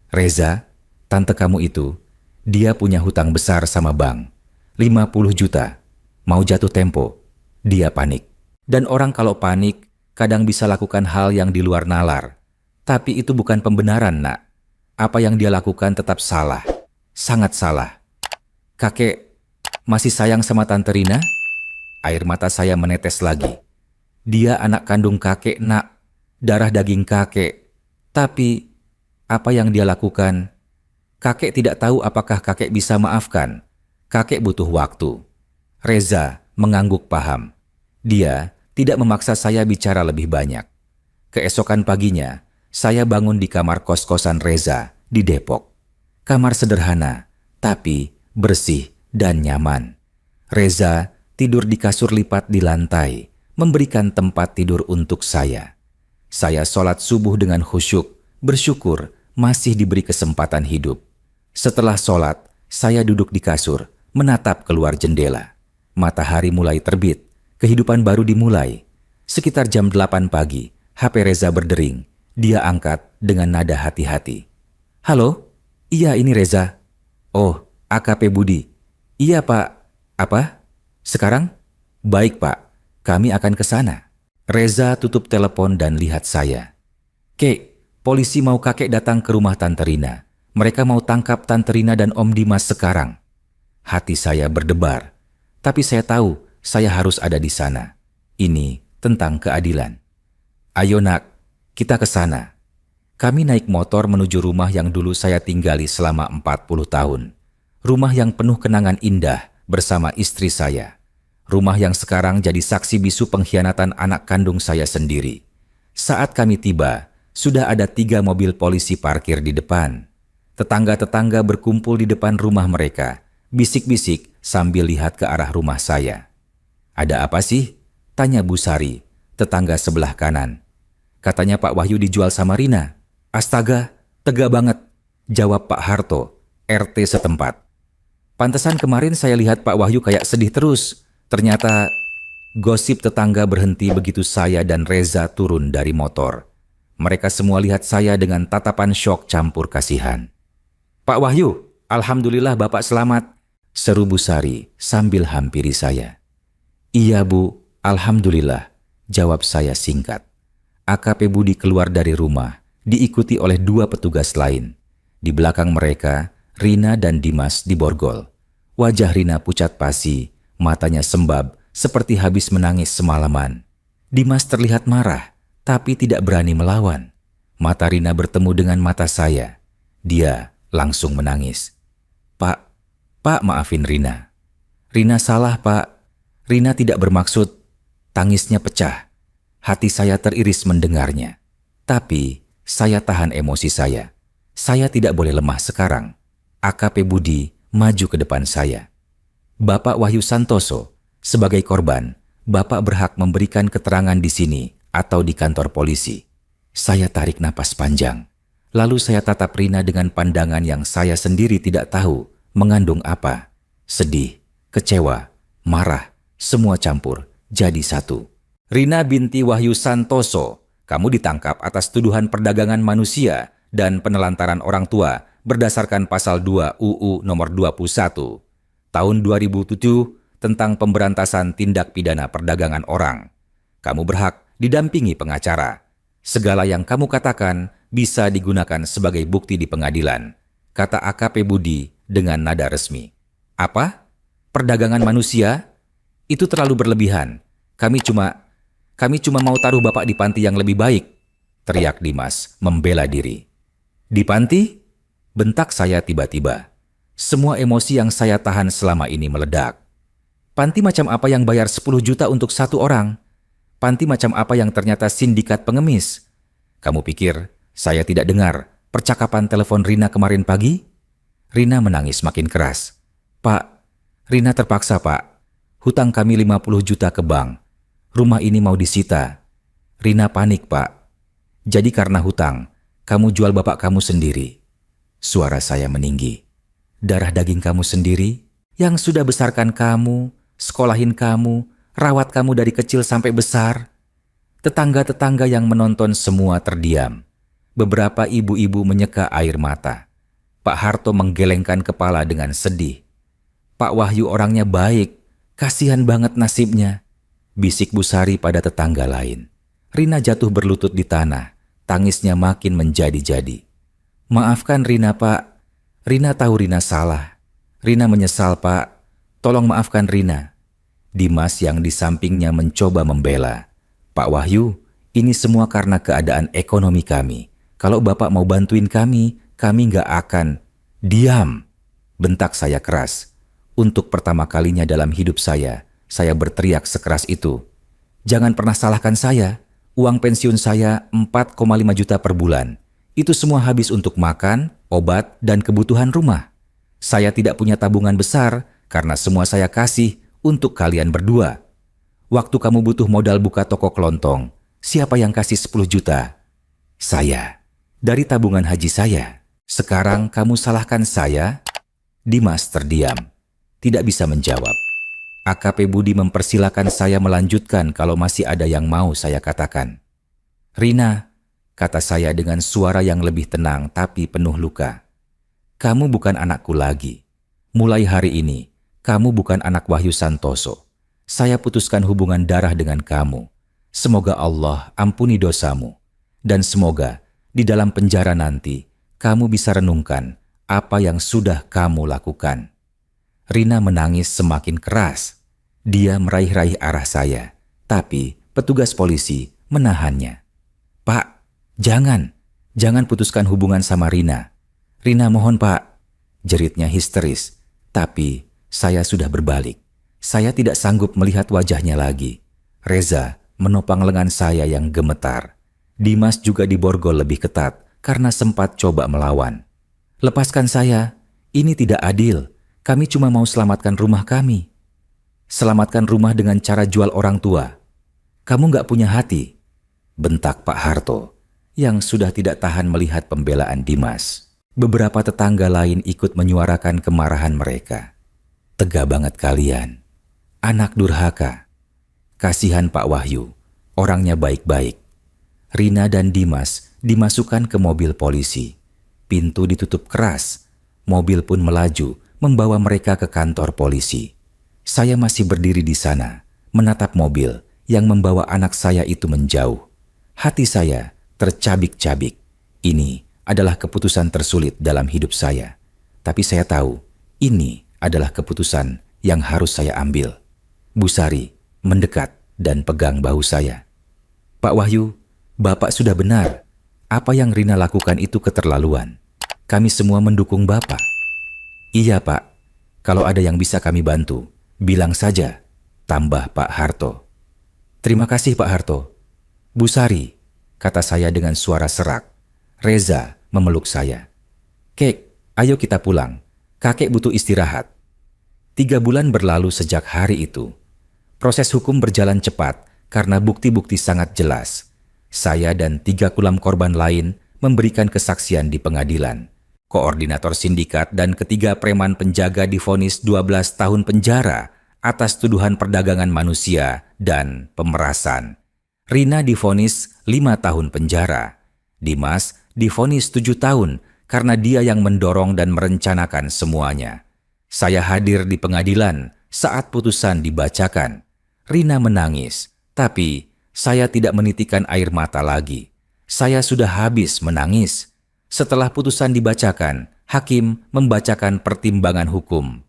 Reza, tante kamu itu, dia punya hutang besar sama bank. 50 juta. Mau jatuh tempo. Dia panik. Dan orang kalau panik, kadang bisa lakukan hal yang di luar nalar. Tapi itu bukan pembenaran, nak. Apa yang dia lakukan tetap salah. Sangat salah. Kakek masih sayang sama Tante Rina? Air mata saya menetes lagi. Dia anak kandung kakek, nak. Darah daging kakek. Tapi, apa yang dia lakukan? Kakek tidak tahu apakah kakek bisa maafkan. Kakek butuh waktu. Reza mengangguk paham. Dia tidak memaksa saya bicara lebih banyak. Keesokan paginya, saya bangun di kamar kos-kosan Reza di Depok. Kamar sederhana, tapi bersih dan nyaman. Reza tidur di kasur lipat di lantai, memberikan tempat tidur untuk saya. Saya sholat subuh dengan khusyuk, bersyukur masih diberi kesempatan hidup. Setelah sholat, saya duduk di kasur, menatap keluar jendela. Matahari mulai terbit, kehidupan baru dimulai. Sekitar jam 8 pagi, HP Reza berdering. Dia angkat dengan nada hati-hati. Halo? Iya, ini Reza. Oh, AKP Budi. Iya, Pak. Apa? Sekarang? Baik, Pak. Kami akan ke sana. Reza tutup telepon dan lihat saya. Kek, polisi mau kakek datang ke rumah Tante Rina. Mereka mau tangkap Tante Rina dan Om Dimas sekarang. Hati saya berdebar. Tapi saya tahu saya harus ada di sana. Ini tentang keadilan. Ayo nak, kita ke sana. Kami naik motor menuju rumah yang dulu saya tinggali selama 40 tahun. Rumah yang penuh kenangan indah bersama istri saya. Rumah yang sekarang jadi saksi bisu pengkhianatan anak kandung saya sendiri. Saat kami tiba, sudah ada 3 mobil polisi parkir di depan. Tetangga-tetangga berkumpul di depan rumah mereka, bisik-bisik sambil lihat ke arah rumah saya. Ada apa sih? Tanya Bu Sari. tetangga sebelah kanan. Katanya Pak Wahyu dijual sama Rina. Astaga, tega banget, jawab Pak Harto, RT setempat. Pantesan kemarin saya lihat Pak Wahyu kayak sedih terus. Ternyata gosip tetangga berhenti begitu saya dan Reza turun dari motor. Mereka semua lihat saya dengan tatapan syok campur kasihan. Pak Wahyu, alhamdulillah Bapak selamat, seru Bu Sari sambil hampiri saya. Iya Bu, alhamdulillah, jawab saya singkat. AKP Budi keluar dari rumah, diikuti oleh 2 petugas lain. Di belakang mereka, Rina dan Dimas diborgol. Wajah Rina pucat pasi, matanya sembab, seperti habis menangis semalaman. Dimas terlihat marah, tapi tidak berani melawan. Mata Rina bertemu dengan mata saya. Dia langsung menangis. Pak, maafin Rina. Rina salah, Pak. Rina tidak bermaksud. Tangisnya pecah. Hati saya teriris mendengarnya. Tapi saya tahan emosi saya. Saya tidak boleh lemah sekarang. AKP Budi maju ke depan saya. Bapak Wahyu Santoso, sebagai korban, Bapak berhak memberikan keterangan di sini atau di kantor polisi. Saya tarik napas panjang. Lalu saya tatap Rina dengan pandangan yang saya sendiri tidak tahu mengandung apa. Sedih, kecewa, marah, semua campur jadi satu. Rina binti Wahyu Santoso, kamu ditangkap atas tuduhan perdagangan manusia dan penelantaran orang tua berdasarkan pasal 2 UU nomor 21 tahun 2007 tentang pemberantasan tindak pidana perdagangan orang. Kamu berhak didampingi pengacara. Segala yang kamu katakan bisa digunakan sebagai bukti di pengadilan, kata AKP Budi dengan nada resmi. Apa? Perdagangan manusia? Itu terlalu berlebihan. Kami cuma mau taruh Bapak di panti yang lebih baik, teriak Dimas membela diri. Di panti? Bentak saya tiba-tiba. Semua emosi yang saya tahan selama ini meledak. Panti macam apa yang bayar 10 juta untuk 1 orang? Panti macam apa yang ternyata sindikat pengemis? Kamu pikir saya tidak dengar percakapan telepon Rina kemarin pagi? Rina menangis makin keras. Pak, Rina terpaksa Pak. Hutang kami 50 juta ke bank. Rumah ini mau disita. Rina panik Pak. Jadi karena hutang, kamu jual bapak kamu sendiri. Suara saya meninggi. Darah daging kamu sendiri yang sudah besarkan kamu, sekolahin kamu, rawat kamu dari kecil sampai besar. Tetangga-tetangga yang menonton semua terdiam. Beberapa ibu-ibu menyeka air mata. Pak Harto menggelengkan kepala dengan sedih. Pak Wahyu orangnya baik, kasihan banget nasibnya, bisik Bu Sari pada tetangga lain. Rina jatuh berlutut di tanah, tangisnya makin menjadi-jadi. Maafkan Rina Pak, Rina tahu Rina salah. Rina menyesal Pak, tolong maafkan Rina. Dimas yang di sampingnya mencoba membela. Pak Wahyu, ini semua karena keadaan ekonomi kami. Kalau Bapak mau bantuin kami nggak akan. Diam, bentak saya keras. Untuk pertama kalinya dalam hidup saya berteriak sekeras itu. Jangan pernah salahkan saya, uang pensiun saya 4,5 juta per bulan. Itu semua habis untuk makan, obat, dan kebutuhan rumah. Saya tidak punya tabungan besar karena semua saya kasih untuk kalian berdua. Waktu kamu butuh modal buka toko kelontong, siapa yang kasih 10 juta? Saya. Dari tabungan haji saya. Sekarang kamu salahkan saya? Dimas terdiam. Tidak bisa menjawab. AKP Budi mempersilakan saya melanjutkan kalau masih ada yang mau saya katakan. Rina, kata saya dengan suara yang lebih tenang tapi penuh luka. Kamu bukan anakku lagi. Mulai hari ini, kamu bukan anak Wahyu Santoso. Saya putuskan hubungan darah dengan kamu. Semoga Allah ampuni dosamu. Dan semoga di dalam penjara nanti, kamu bisa renungkan apa yang sudah kamu lakukan. Rina menangis semakin keras. Dia meraih-raih arah saya, tapi petugas polisi menahannya. Pak, jangan putuskan hubungan sama Rina. Rina mohon Pak, jeritnya histeris. Tapi saya sudah berbalik. Saya tidak sanggup melihat wajahnya lagi. Reza menopang lengan saya yang gemetar. Dimas juga diborgol lebih ketat karena sempat coba melawan. Lepaskan saya, ini tidak adil. Kami cuma mau selamatkan rumah kami. Selamatkan rumah dengan cara jual orang tua. Kamu nggak punya hati, bentak Pak Harto, yang sudah tidak tahan melihat pembelaan Dimas. Beberapa tetangga lain ikut menyuarakan kemarahan mereka. Tega banget kalian, anak durhaka. Kasihan Pak Wahyu, orangnya baik-baik. Rina dan Dimas dimasukkan ke mobil polisi. Pintu ditutup keras. Mobil pun melaju membawa mereka ke kantor polisi. Saya masih berdiri di sana, menatap mobil yang membawa anak saya itu menjauh. Hati saya tercabik-cabik. Ini adalah keputusan tersulit dalam hidup saya. Tapi saya tahu, ini adalah keputusan yang harus saya ambil. Bu Sari mendekat dan pegang bahu saya. Pak Wahyu, Bapak sudah benar. Apa yang Rina lakukan itu keterlaluan. Kami semua mendukung Bapak. Iya Pak, kalau ada yang bisa kami bantu, bilang saja, tambah Pak Harto. Terima kasih Pak Harto. Bu Sari, kata saya dengan suara serak. Reza memeluk saya. Kek, ayo kita pulang. Kakek butuh istirahat. 3 bulan berlalu sejak hari itu. Proses hukum berjalan cepat karena bukti-bukti sangat jelas. Saya dan 3 kulam korban lain memberikan kesaksian di pengadilan. Koordinator sindikat dan ketiga preman penjaga divonis 12 tahun penjara atas tuduhan perdagangan manusia dan pemerasan. Rina divonis 5 tahun penjara. Dimas divonis 7 tahun karena dia yang mendorong dan merencanakan semuanya. Saya hadir di pengadilan saat putusan dibacakan. Rina menangis, tapi saya tidak menitikan air mata lagi. Saya sudah habis menangis. Setelah putusan dibacakan, hakim membacakan pertimbangan hukum.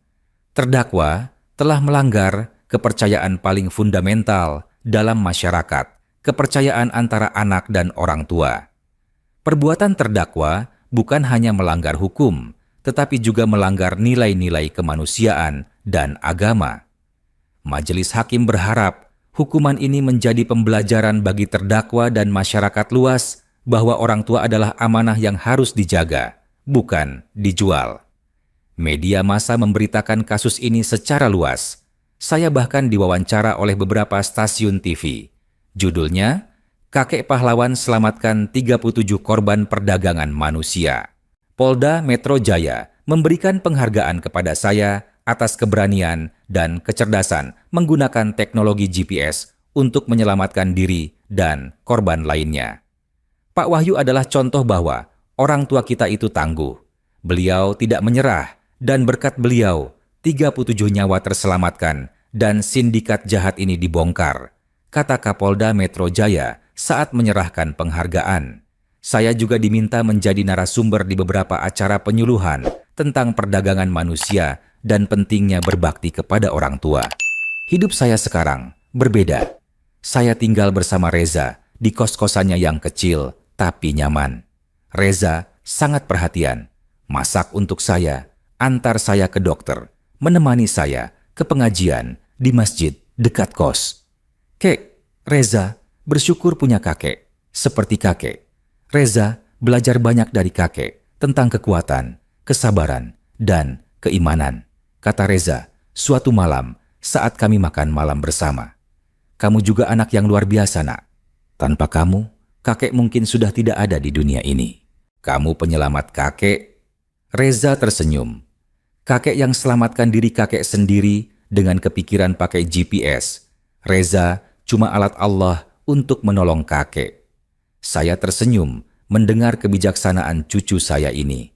Terdakwa telah melanggar kepercayaan paling fundamental dalam masyarakat, kepercayaan antara anak dan orang tua. Perbuatan terdakwa bukan hanya melanggar hukum, tetapi juga melanggar nilai-nilai kemanusiaan dan agama. Majelis hakim berharap hukuman ini menjadi pembelajaran bagi terdakwa dan masyarakat luas bahwa orang tua adalah amanah yang harus dijaga, bukan dijual. Media massa memberitakan kasus ini secara luas. Saya bahkan diwawancara oleh beberapa stasiun TV. Judulnya, Kakek Pahlawan Selamatkan 37 Korban Perdagangan Manusia. Polda Metro Jaya memberikan penghargaan kepada saya atas keberanian dan kecerdasan menggunakan teknologi GPS untuk menyelamatkan diri dan korban lainnya. Pak Wahyu adalah contoh bahwa orang tua kita itu tangguh. Beliau tidak menyerah dan berkat beliau 37 nyawa terselamatkan dan sindikat jahat ini dibongkar, kata Kapolda Metro Jaya saat menyerahkan penghargaan. Saya juga diminta menjadi narasumber di beberapa acara penyuluhan tentang perdagangan manusia dan pentingnya berbakti kepada orang tua. Hidup saya sekarang berbeda. Saya tinggal bersama Reza di kos-kosannya yang kecil tapi nyaman. Reza sangat perhatian, masak untuk saya, antar saya ke dokter, menemani saya ke pengajian di masjid dekat kos. Kek, Reza bersyukur punya kakek, seperti kakek. Reza belajar banyak dari kakek tentang kekuatan, kesabaran, dan keimanan, kata Reza suatu malam saat kami makan malam bersama. Kamu juga anak yang luar biasa, nak. Tanpa kamu, kakek mungkin sudah tidak ada di dunia ini. Kamu penyelamat kakek. Reza tersenyum. Kakek yang selamatkan diri kakek sendiri dengan kepikiran pakai GPS. Reza cuma alat Allah untuk menolong kakek. Saya tersenyum mendengar kebijaksanaan cucu saya ini.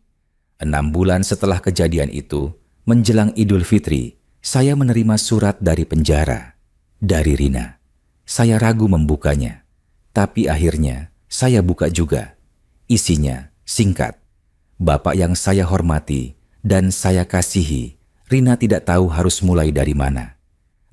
6 bulan setelah kejadian itu, menjelang Idul Fitri, saya menerima surat dari penjara. Dari Rina. Saya ragu membukanya. Tapi akhirnya, saya buka juga. Isinya singkat. Bapak yang saya hormati dan saya kasihi, Rina tidak tahu harus mulai dari mana.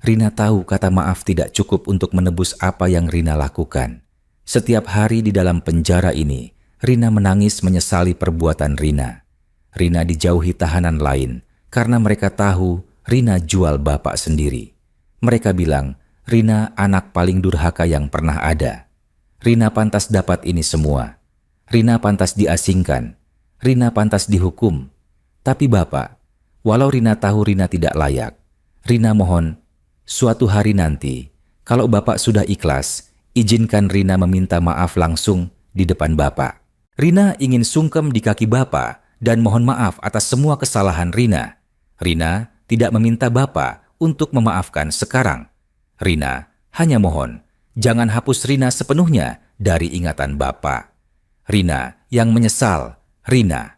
Rina tahu kata maaf tidak cukup untuk menebus apa yang Rina lakukan. Setiap hari di dalam penjara ini, Rina menangis menyesali perbuatan Rina. Rina dijauhi tahanan lain karena mereka tahu Rina jual bapak sendiri. Mereka bilang, Rina anak paling durhaka yang pernah ada. Rina pantas dapat ini semua. Rina pantas diasingkan. Rina pantas dihukum. Tapi bapak, walau Rina tahu Rina tidak layak, Rina mohon, suatu hari nanti, Kalau Bapak sudah ikhlas, izinkan Rina meminta maaf langsung di depan Bapak. Rina ingin sungkem di kaki Bapak dan mohon maaf atas semua kesalahan Rina. Rina tidak meminta Bapak untuk memaafkan sekarang. Rina hanya mohon, jangan hapus Rina sepenuhnya dari ingatan Bapak. Rina yang menyesal, Rina.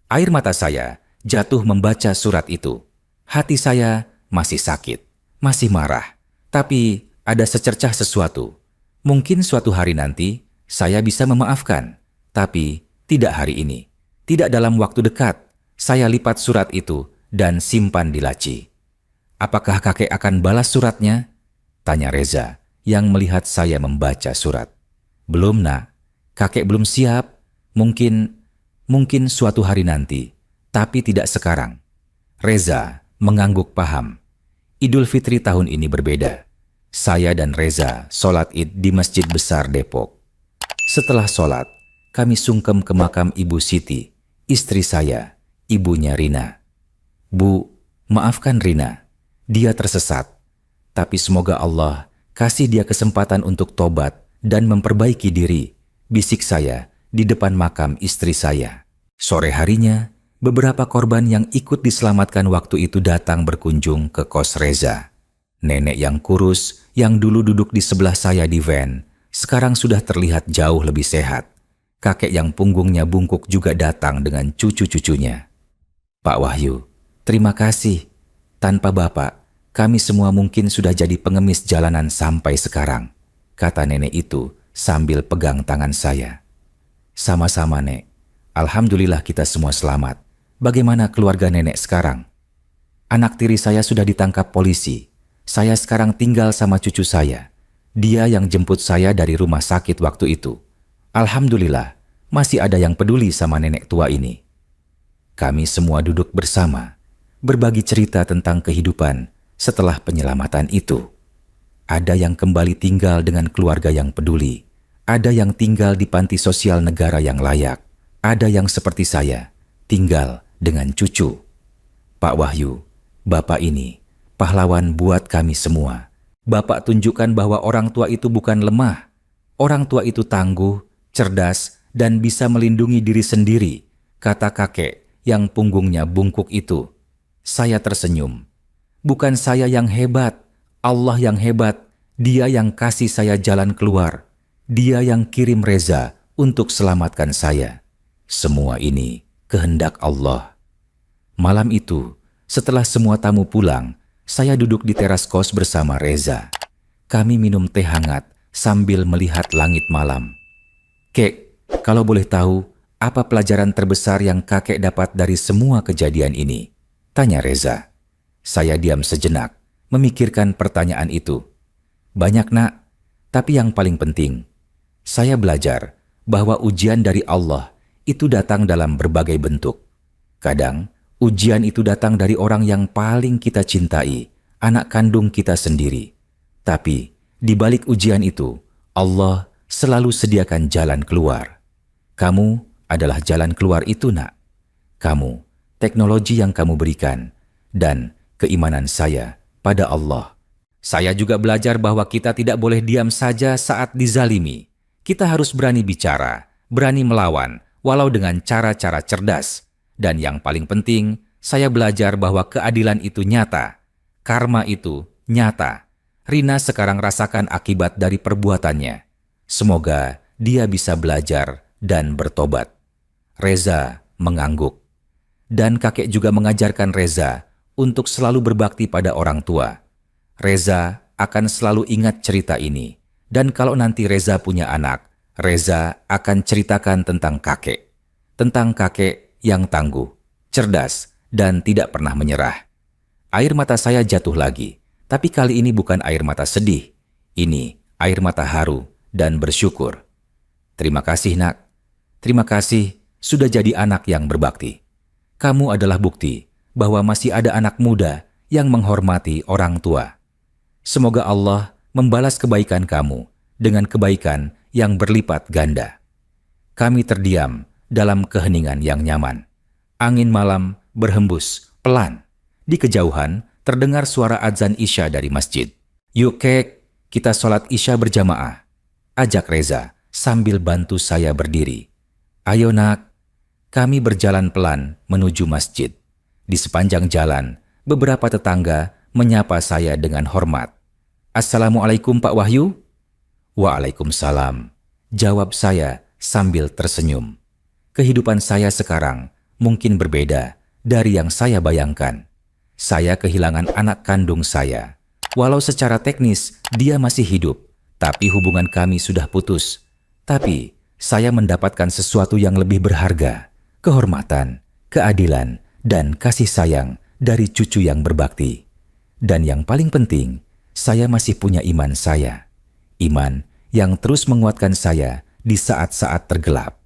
Air mata saya jatuh membaca surat itu. Hati saya masih sakit, masih marah. Tapi ada secercah sesuatu. Mungkin suatu hari nanti saya bisa memaafkan. Tapi tidak hari ini. Tidak dalam waktu dekat. Saya lipat surat itu dan simpan di laci. Apakah kakek akan balas suratnya? Tanya Reza yang melihat saya membaca surat. Belum nak, kakek belum siap. Mungkin suatu hari nanti, tapi tidak sekarang. Reza mengangguk paham. Idul Fitri tahun ini berbeda. Saya dan Reza sholat Id di Masjid Besar Depok. Setelah sholat, kami sungkem ke makam Ibu Siti, istri saya, ibunya Rina. Bu, maafkan Rina. Dia tersesat. Tapi semoga Allah kasih dia kesempatan untuk tobat dan memperbaiki diri, bisik saya di depan makam istri saya. Sore harinya, beberapa korban yang ikut diselamatkan waktu itu datang berkunjung ke kos Reza. Nenek yang kurus, yang dulu duduk di sebelah saya di van, sekarang sudah terlihat jauh lebih sehat. Kakek yang punggungnya bungkuk juga datang dengan cucu-cucunya. Pak Wahyu, terima kasih. Tanpa Bapak, kami semua mungkin sudah jadi pengemis jalanan sampai sekarang, kata nenek itu sambil pegang tangan saya. Sama-sama, Nek. Alhamdulillah kita semua selamat. Bagaimana keluarga nenek sekarang? Anak tiri saya sudah ditangkap polisi. Saya sekarang tinggal sama cucu saya. Dia yang jemput saya dari rumah sakit waktu itu. Alhamdulillah, masih ada yang peduli sama nenek tua ini. Kami semua duduk bersama, berbagi cerita tentang kehidupan setelah penyelamatan itu. Ada yang kembali tinggal dengan keluarga yang peduli. Ada yang tinggal di panti sosial negara yang layak. Ada yang seperti saya, tinggal dengan cucu. Pak Wahyu, Bapak ini pahlawan buat kami semua. Bapak tunjukkan bahwa orang tua itu bukan lemah. Orang tua itu tangguh, cerdas, dan bisa melindungi diri sendiri, kata kakek yang punggungnya bungkuk itu. Saya tersenyum. Bukan saya yang hebat, Allah yang hebat. Dia yang kasih saya jalan keluar. Dia yang kirim Reza untuk selamatkan saya. Semua ini kehendak Allah. Malam itu, setelah semua tamu pulang, saya duduk di teras kos bersama Reza. Kami minum teh hangat sambil melihat langit malam. Kek, kalau boleh tahu, apa pelajaran terbesar yang kakek dapat dari semua kejadian ini? Tanya Reza. Saya diam sejenak, memikirkan pertanyaan itu. Banyak nak, tapi yang paling penting, saya belajar bahwa ujian dari Allah itu datang dalam berbagai bentuk. Kadang, ujian itu datang dari orang yang paling kita cintai, anak kandung kita sendiri. Tapi, di balik ujian itu, Allah selalu sediakan jalan keluar. Kamu adalah jalan keluar itu, nak. Kamu, teknologi yang kamu berikan, dan keimanan saya pada Allah. Saya juga belajar bahwa kita tidak boleh diam saja saat dizalimi. Kita harus berani bicara, berani melawan, walau dengan cara-cara cerdas. Dan yang paling penting, saya belajar bahwa keadilan itu nyata. Karma itu nyata. Rina sekarang rasakan akibat dari perbuatannya. Semoga dia bisa belajar dan bertobat. Reza mengangguk. Dan kakek juga mengajarkan Reza untuk selalu berbakti pada orang tua. Reza akan selalu ingat cerita ini. Dan kalau nanti Reza punya anak, Reza akan ceritakan tentang kakek. Tentang kakek yang tangguh, cerdas, dan tidak pernah menyerah. Air mata saya jatuh lagi, tapi kali ini bukan air mata sedih. Ini air mata haru dan bersyukur. Terima kasih, nak. Terima kasih sudah jadi anak yang berbakti. Kamu adalah bukti bahwa masih ada anak muda yang menghormati orang tua. Semoga Allah membalas kebaikan kamu dengan kebaikan yang berlipat ganda. Kami terdiam dalam keheningan yang nyaman. Angin malam berhembus pelan. Di kejauhan terdengar suara azan Isya dari masjid. Yuk kek, kita sholat Isya berjamaah. Ajak Reza sambil bantu saya berdiri. Ayo nak. Kami berjalan pelan menuju masjid. Di sepanjang jalan, beberapa tetangga menyapa saya dengan hormat. Assalamualaikum Pak Wahyu. Waalaikumsalam, jawab saya sambil tersenyum. Kehidupan saya sekarang mungkin berbeda dari yang saya bayangkan. Saya kehilangan anak kandung saya. Walau secara teknis dia masih hidup, tapi hubungan kami sudah putus. Tapi saya mendapatkan sesuatu yang lebih berharga, kehormatan, keadilan, dan kasih sayang dari cucu yang berbakti. Dan yang paling penting, saya masih punya iman saya. Iman yang terus menguatkan saya di saat-saat tergelap.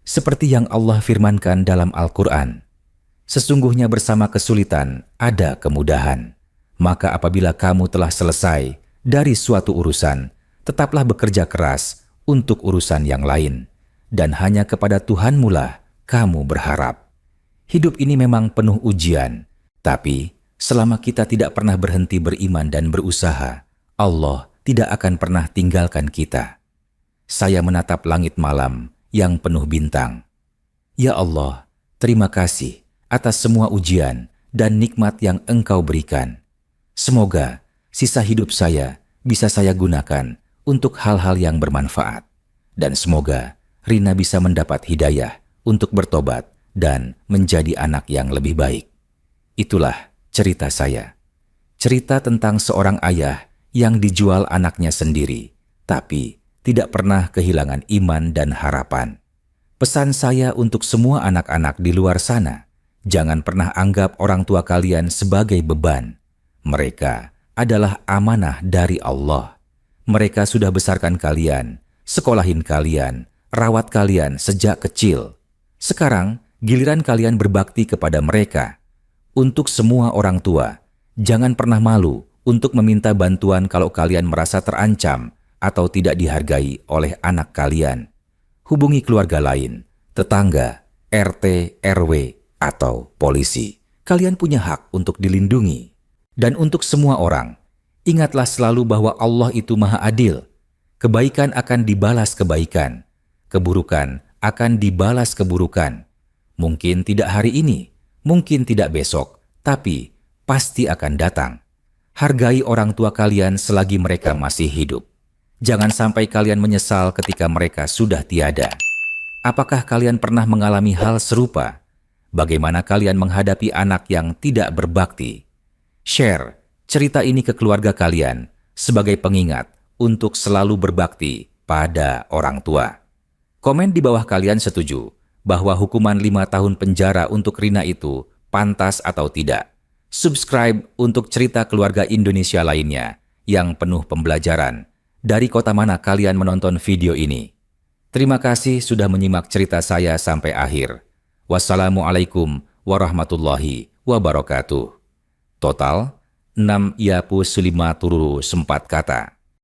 Seperti yang Allah firmankan dalam Al-Quran, sesungguhnya bersama kesulitan ada kemudahan. Maka apabila kamu telah selesai dari suatu urusan, tetaplah bekerja keras untuk urusan yang lain. Dan hanya kepada Tuhanmu lah kamu berharap. Hidup ini memang penuh ujian, tapi selama kita tidak pernah berhenti beriman dan berusaha, Allah tidak akan pernah tinggalkan kita. Saya menatap langit malam yang penuh bintang. Ya Allah, terima kasih atas semua ujian dan nikmat yang Engkau berikan. Semoga sisa hidup saya bisa saya gunakan untuk hal-hal yang bermanfaat. Dan semoga Rina bisa mendapat hidayah untuk bertobat dan menjadi anak yang lebih baik. Itulah cerita saya. Cerita tentang seorang ayah yang dijual anaknya sendiri, tapi tidak pernah kehilangan iman dan harapan. Pesan saya untuk semua anak-anak di luar sana, jangan pernah anggap orang tua kalian sebagai beban. Mereka adalah amanah dari Allah. Mereka sudah besarkan kalian, sekolahin kalian, rawat kalian sejak kecil. Sekarang giliran kalian berbakti kepada mereka. Untuk semua orang tua, jangan pernah malu untuk meminta bantuan kalau kalian merasa terancam atau tidak dihargai oleh anak kalian. Hubungi keluarga lain, tetangga, RT, RW, atau polisi. Kalian punya hak untuk dilindungi. Dan untuk semua orang, ingatlah selalu bahwa Allah itu Maha Adil. Kebaikan akan dibalas kebaikan. Keburukan akan dibalas keburukan. Mungkin tidak hari ini, mungkin tidak besok, tapi pasti akan datang. Hargai orang tua kalian selagi mereka masih hidup. Jangan sampai kalian menyesal ketika mereka sudah tiada. Apakah kalian pernah mengalami hal serupa? Bagaimana kalian menghadapi anak yang tidak berbakti? Share cerita ini ke keluarga kalian sebagai pengingat untuk selalu berbakti pada orang tua. Komen di bawah kalian setuju bahwa hukuman 5 tahun penjara untuk Rina itu pantas atau tidak. Subscribe untuk cerita keluarga Indonesia lainnya yang penuh pembelajaran. Dari kota mana kalian menonton video ini? Terima kasih sudah menyimak cerita saya sampai akhir. Wassalamualaikum warahmatullahi wabarakatuh. Total 6 ya plus 5 turu sempat kata.